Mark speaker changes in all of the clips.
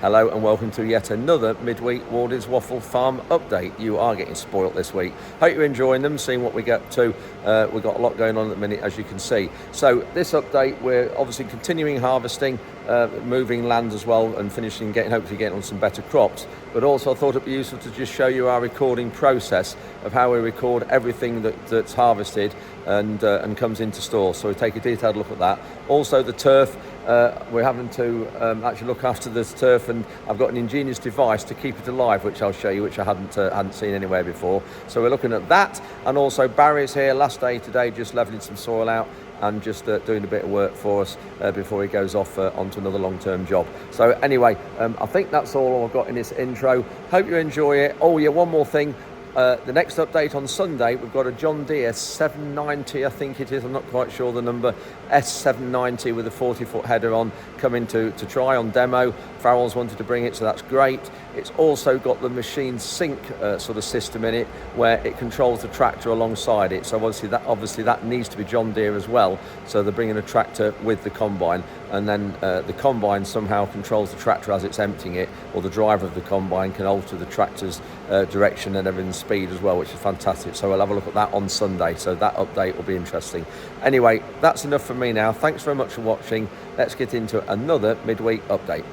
Speaker 1: Hello and welcome to yet another midweek Warden's Waffle Farm update. You are getting spoilt this week. Hope you're enjoying them, seeing what we get to. We've got a lot going on at the minute, as you can see. So this update, we're obviously continuing harvesting, moving land as well, and hopefully getting on some better crops. But also I thought it'd be useful to just show you our recording process of how we record everything that's harvested and comes into store. So we take a detailed look at that. Also the turf. We're having to actually look after this turf, and I've got an ingenious device to keep it alive, which I'll show you, which I hadn't seen anywhere before. So we're looking at that, and also Barry's here last day today, just levelling some soil out and just doing a bit of work for us before he goes off onto another long-term job. So anyway, I think that's all I've got in this intro. Hope you enjoy it. Oh yeah, one more thing. The next update on Sunday, we've got a John Deere 790, I think it is, I'm not quite sure the number, S790 with a 40-foot header on, coming to try on demo. Farrell's wanted to bring it, so that's great. It's also got the machine sync sort of system in it, where it controls the tractor alongside it. So obviously that needs to be John Deere as well. So they're bringing a tractor with the combine, and then the combine somehow controls the tractor as it's emptying it, or the driver of the combine can alter the tractor's direction and everything's speed as well, which is fantastic. So we'll have a look at that on Sunday, so that update will be interesting. Anyway, that's enough from me now. Thanks very much for watching. Let's get into another midweek update.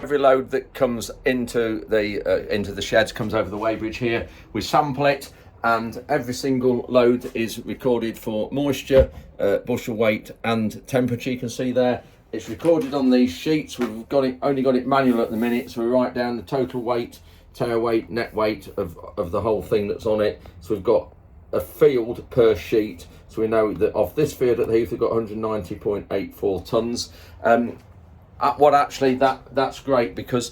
Speaker 1: Every load that comes into the sheds comes over the weighbridge here. We sample it, and every single load is recorded for moisture, bushel weight and temperature. You can see there it's recorded on these sheets. We've only got it manual at the minute, so we write down the total weight, tare weight, net weight of the whole thing that's on it. So we've got a field per sheet, so we know that off this field at the Heath we've got 190.84 tonnes. That's great, because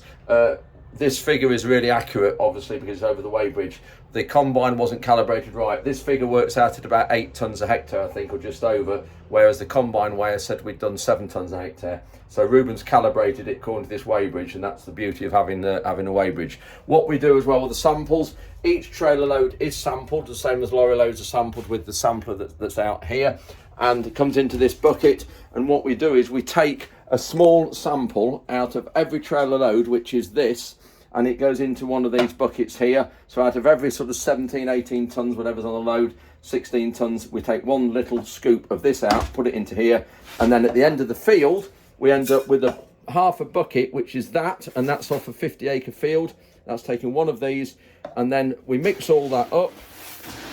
Speaker 1: this figure is really accurate, obviously, because it's over the weighbridge. The combine wasn't calibrated right. This figure works out at about 8 tonnes a hectare, I think, or just over, whereas the combine weigher said we'd done 7 tonnes a hectare. So Ruben's calibrated it according to this weighbridge, and that's the beauty of having a weighbridge. What we do as well with the samples, each trailer load is sampled, the same as lorry loads are sampled with the sampler that's out here, and it comes into this bucket. And what we do is we take a small sample out of every trailer load, which is this, and it goes into one of these buckets here. So out of every sort of 17, 18 tonnes, whatever's on the load, 16 tonnes, we take one little scoop of this out, put it into here, and then at the end of the field, we end up with half a bucket, which is that, and that's off a 50-acre field. That's taking one of these, and then we mix all that up,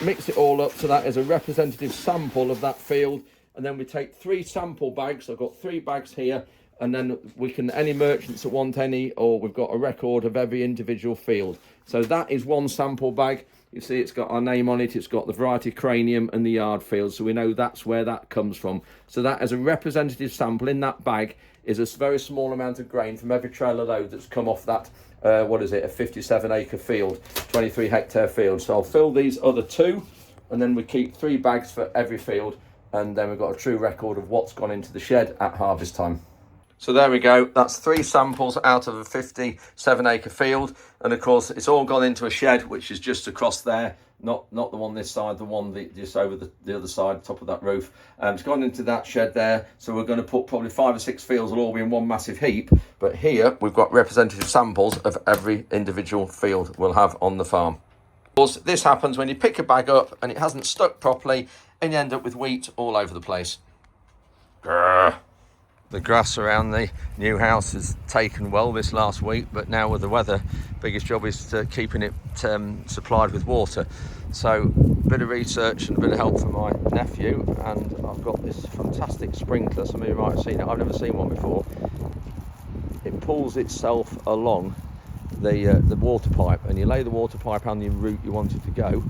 Speaker 1: mix it all up, so that is a representative sample of that field. And then we take 3 sample bags. I've got 3 bags here, and then any merchants that want any, or we've got a record of every individual field. So that is one sample bag. You see it's got our name on it, it's got the variety cranium and the yard field, so we know that's where that comes from. So that as a representative sample in that bag is a very small amount of grain from every trailer load that's come off that, a 57-acre field, 23-hectare field. So I'll fill these other 2, and then we keep 3 bags for every field, and then we've got a true record of what's gone into the shed at harvest time. So there we go, that's 3 samples out of a 57-acre field, and of course it's all gone into a shed which is just across there, not the one this side, the one just over the other side, top of that roof. It's gone into that shed there, so we're going to put probably 5 or 6 fields will all be in one massive heap, but here we've got representative samples of every individual field we'll have on the farm. Of course, this happens when you pick a bag up and it hasn't stuck properly, and you end up with wheat all over the place. Grr. The grass around the new house has taken well this last week, but now with the weather, biggest job is keeping it supplied with water. So a bit of research and a bit of help from my nephew, and I've got this fantastic sprinkler. Some of you might have seen it, I've never seen one before. It pulls itself along the water pipe, and you lay the water pipe on the route you want it to go,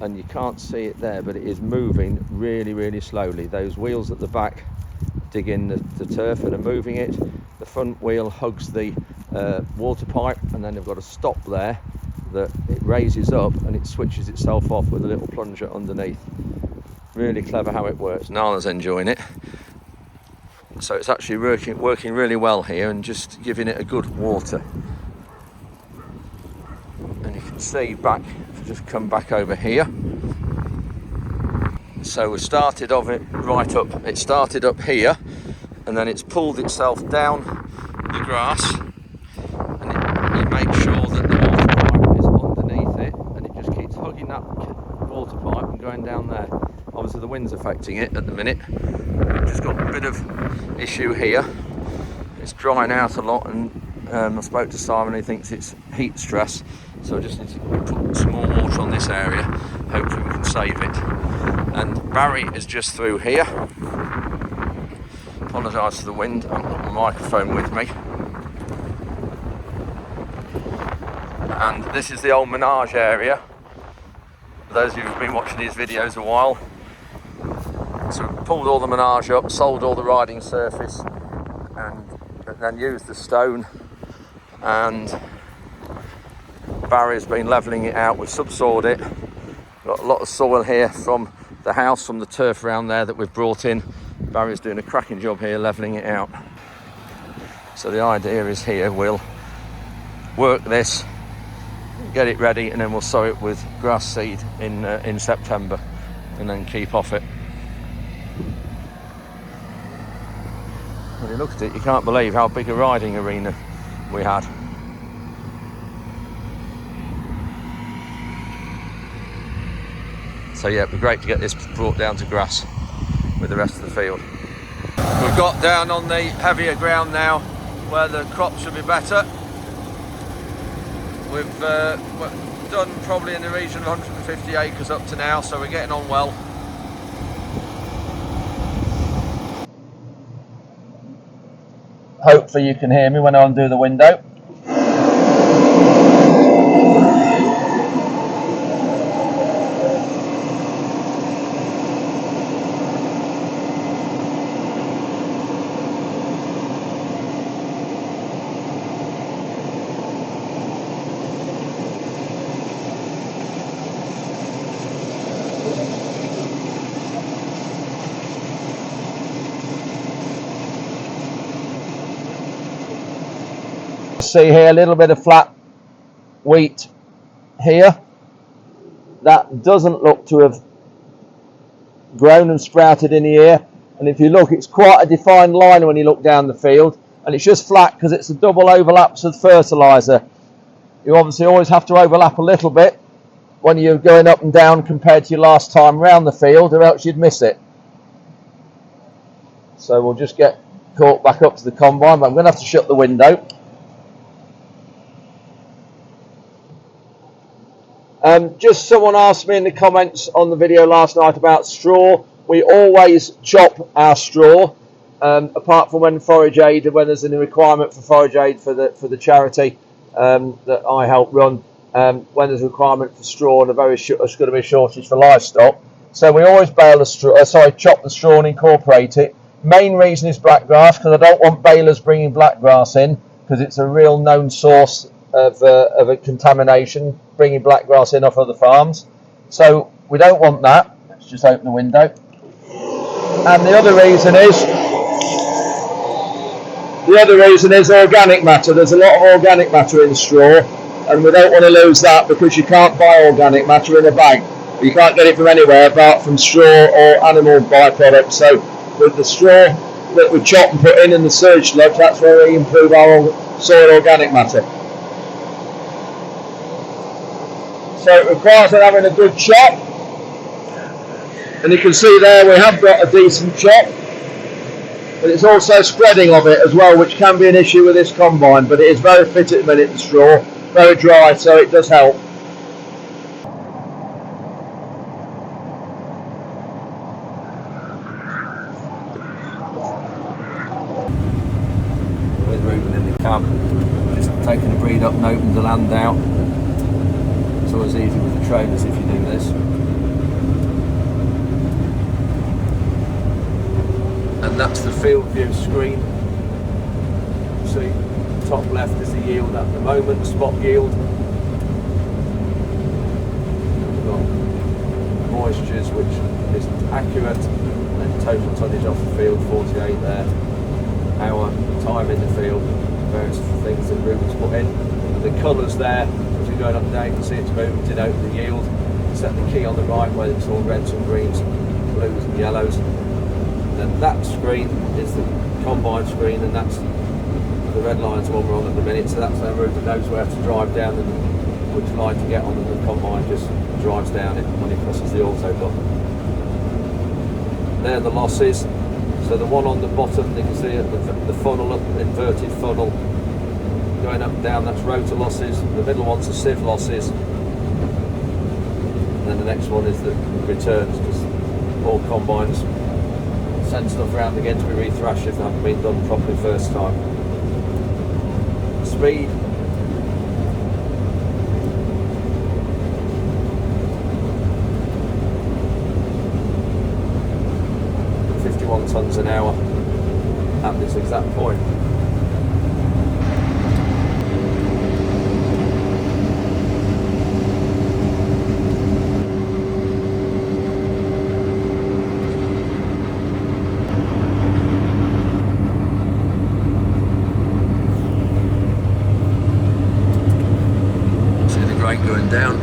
Speaker 1: and you can't see it there, but it is moving really, really slowly. Those wheels at the back dig in the turf and are moving it. The front wheel hugs the water pipe, and then they've got a stop there that it raises up and it switches itself off with a little plunger underneath. Really clever how it works. Nala's enjoying it. So it's actually working really well here, and just giving it a good water. And you can see back, if I just come back over here. So we started off it right up. It started up here, and then it's pulled itself down the grass going down there. Obviously the wind's affecting it at the minute. We've just got a bit of issue here. It's drying out a lot, and I spoke to Simon, he thinks it's heat stress, so I just need to put some more water on this area. Hopefully we can save it. And Barry is just through here. Apologise for the wind, I've got my microphone with me. And this is the old menage area. For those of you who've been watching these videos a while. So we pulled all the menage up, sold all the riding surface, and then used the stone. And Barry's been levelling it out. We've subsoiled it. Got a lot of soil here from the house, from the turf around there that we've brought in. Barry's doing a cracking job here levelling it out. So the idea is here we'll work this, get it ready, and then we'll sow it with grass seed in September, and then keep off it. When you look at it, you can't believe how big a riding arena we had. So yeah, it'd be great to get this brought down to grass with the rest of the field. We've got down on the heavier ground now where the crops should be better. We've done probably in the region of 150 acres up to now, so we're getting on well. Hopefully you can hear me when I undo the window. See here a little bit of flat wheat here. That doesn't look to have grown and sprouted in the ear, and if you look, it's quite a defined line when you look down the field, and it's just flat because it's a double overlaps of fertilizer. You obviously always have to overlap a little bit when you're going up and down compared to your last time round the field, or else you'd miss it. So we'll just get caught back up to the combine, but I'm going to have to shut the window. Just someone asked me in the comments on the video last night about straw. We always chop our straw, apart from when forage aid, when there's a requirement for forage aid for the charity that I help run. When there's a requirement for straw and there's going to be a shortage for livestock, so we always bale the straw. Chop the straw and incorporate it. Main reason is blackgrass, because I don't want balers bringing blackgrass in, because it's a real known source of a contamination, bringing blackgrass in off other farms. So we don't want that. Let's just open the window. And the other reason is organic matter. There's a lot of organic matter in straw, and we don't want to lose that, because you can't buy organic matter in a bag. You can't get it from anywhere apart from straw or animal byproducts. So with the straw that we chop and put in and the surge sludge, that's where we improve our soil organic matter. So it requires having a good chop, and you can see there we have got a decent chop, but it's also spreading of it as well, which can be an issue with this combine, but it is very fit at the minute, the straw, very dry, so it does help. With Ruben in the cab, just taking the breed up and opening the land out. It's always easy with the trailers if you do this. And that's the field view screen. See, top left is the yield at the moment, spot yield. We've got moistures, which is accurate, and then total tonnage off the field, 48 there. Our time in the field, various things that Ruben's put in. And the colours there, going up and down, you can see it's moving to denote the yield. Set the key on the right where it's all reds and greens, blues and yellows. And then that screen is the combine screen, and that's the red line's the one we're on at the minute, so that's how Ruben knows where to drive down and which line to get on, and the combine just drives down it when it presses the auto button. There are the losses. So the one on the bottom, you can see it, the funnel, inverted funnel, going up and down, that's rotor losses. The middle one's the sieve losses. And then the next one is the returns, because all combines send stuff around again to be rethrashed if they haven't been done properly first time. Speed. Tons an hour at this exact point. See the grate going down.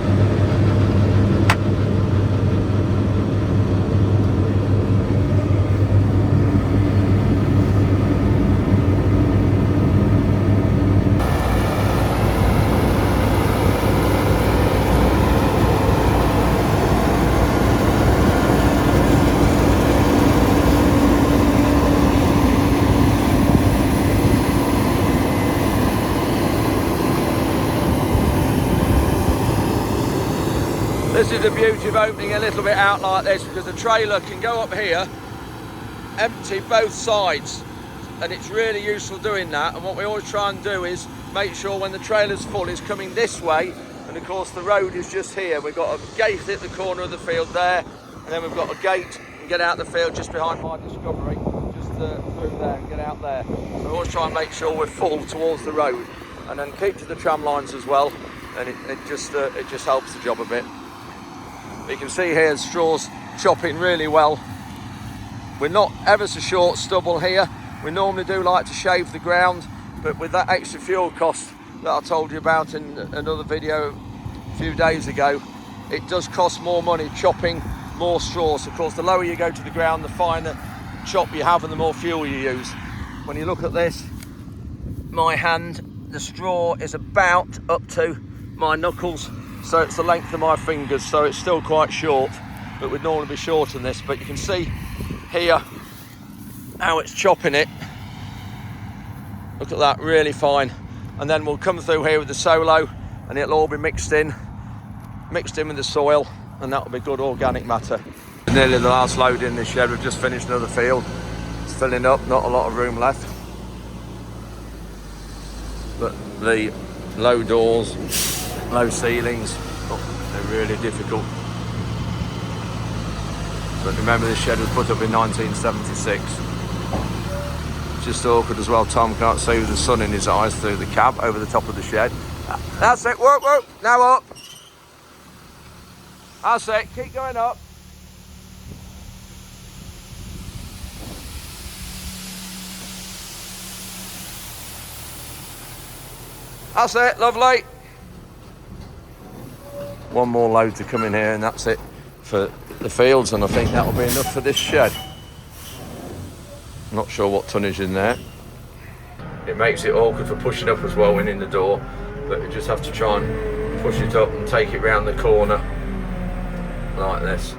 Speaker 1: This is the beauty of opening a little bit out like this, because the trailer can go up here, empty both sides, and it's really useful doing that. And what we always try and do is make sure when the trailer's full is coming this way, and of course the road is just here. We've got a gate at the corner of the field there, and then we've got a gate and get out the field just behind my Discovery, just through there and get out there. So we always try and make sure we're full towards the road, and then keep to the tram lines as well, and it just helps the job a bit. You can see here the straw's chopping really well. We're not ever so short stubble here. We normally do like to shave the ground, but with that extra fuel cost that I told you about in another video a few days ago, it does cost more money chopping more straws. Of course, the lower you go to the ground, the finer chop you have and the more fuel you use. When you look at this, my hand, the straw is about up to my knuckles. So it's the length of my fingers, so it's still quite short, but we'd normally be shorter than this. But you can see here how it's chopping it. Look at that, really fine. And then we'll come through here with the solo, and it'll all be mixed in with the soil, and that'll be good organic matter. Nearly the last load in this shed. We've just finished another field. It's filling up, not a lot of room left. But the low doors, low ceilings, they're really difficult. But remember, this shed was put up in 1976. Just awkward as well. Tom can't see with the sun in his eyes through the cab over the top of the shed. That's it, whoop, whoop, now up. That's it, keep going up. That's it, lovely. One more load to come in here and that's it for the fields, and I think that'll be enough for this shed. Not sure what tonnage in there. It makes it awkward for pushing up as well when in the door, but you just have to try and push it up and take it round the corner like this.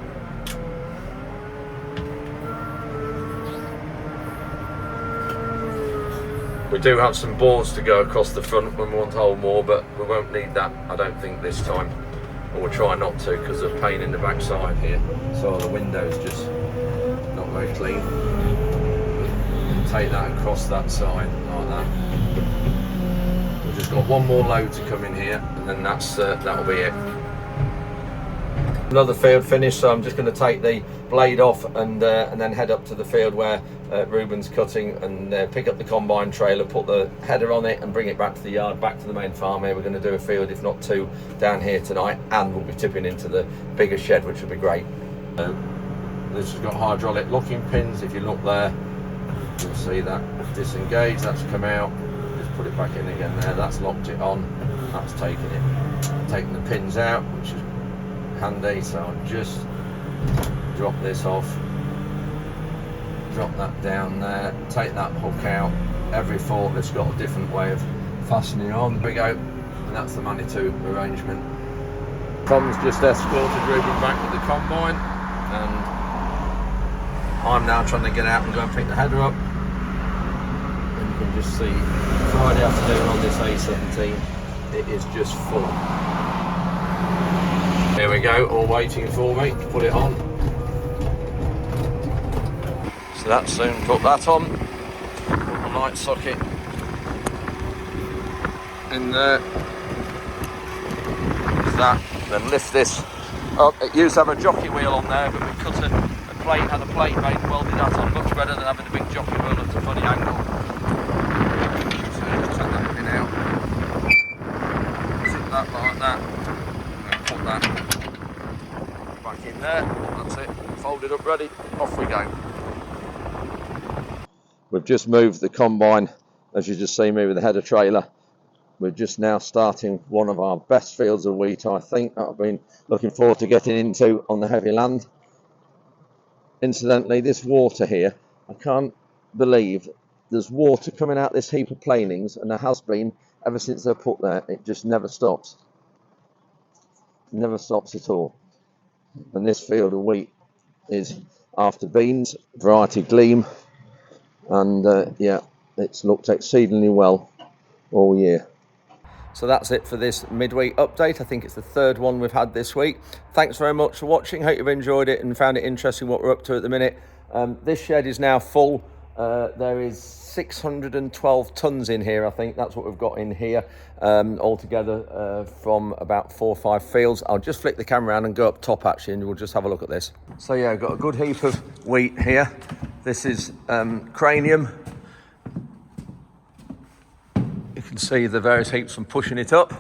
Speaker 1: We do have some boards to go across the front when we want to hold more, but we won't need that, I don't think, this time. Or we'll try not to, because of pain in the backside here. So the window's just not very clean. Take that across that side like that. We've just got one more load to come in here, and then that'll be it. Another field finished, so I'm just going to take the blade off and then head up to the field where Ruben's cutting, and pick up the combine trailer, put the header on it and bring it back to the yard, back to the main farm here. We're going to do a field, if not two, down here tonight, and we'll be tipping into the bigger shed, which will be great. This has got hydraulic locking pins. If you look there, you'll see that disengage, that's come out. Just put it back in again there, that's locked it on, that's taken the pins out, which is handy. So I'll just drop this off, drop that down there, take that hook out. Every forklift's got a different way of fastening on. There we go, that's the Manitou arrangement. Tom's just escorted Ruben back with the combine, and I'm now trying to get out and go and pick the header up. And you can just see Friday afternoon on this A17, it is just full. Here we go, all waiting for me to put it on. So that's soon put that on. Put the light socket in there. There's that. Then lift this up. It used to have a jockey wheel on there, but we cut a plate, had a plate made and welded that on, much better than having a big jockey wheel at a funny angle. So just take that pin out. Zip that like that. And put that back in there. That's it. Folded up, ready. Off we go. We've just moved the combine, as you just see me with the header trailer. We're just now starting one of our best fields of wheat, I think, that I've been looking forward to getting into on the heavy land. Incidentally, this water here, I can't believe there's water coming out this heap of planings, and there has been ever since they're put there. It just never stops. Never stops at all. And this field of wheat is after beans, variety Gleam, and yeah, it's looked exceedingly well all year. So that's it for this midweek update. I think it's the third one we've had this week. Thanks very much for watching. Hope you've enjoyed it and found it interesting what we're up to at the minute. This shed is now full. There is 612 tonnes in here, I think. That's what we've got in here altogether from about 4 or 5 fields. I'll just flick the camera around and go up top actually, and we'll just have a look at this. So yeah, I've got a good heap of wheat here. This is cranium. You can see the various heaps from pushing it up.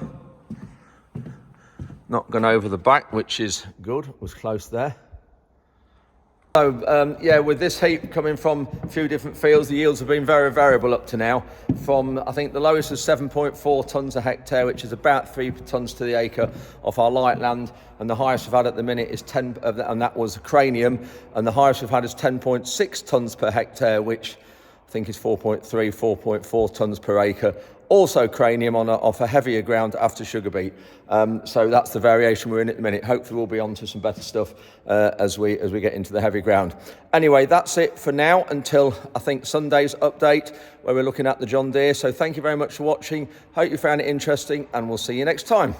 Speaker 1: Not gone over the back, which is good. It was close there. So yeah, with this heap coming from a few different fields, the yields have been very variable up to now. From, I think the lowest was 7.4 tonnes a hectare, which is about 3 tonnes to the acre off our light land, and the highest we've had at the minute is 10, and that was cranium, and the highest we've had is 10.6 tonnes per hectare, which I think is 4.3, 4.4 tonnes per acre. Also cranium off a heavier ground after sugar beet. So that's the variation we're in at the minute. Hopefully we'll be on to some better stuff as we get into the heavy ground. Anyway, that's it for now until I think Sunday's update where we're looking at the John Deere. So thank you very much for watching. Hope you found it interesting, and we'll see you next time.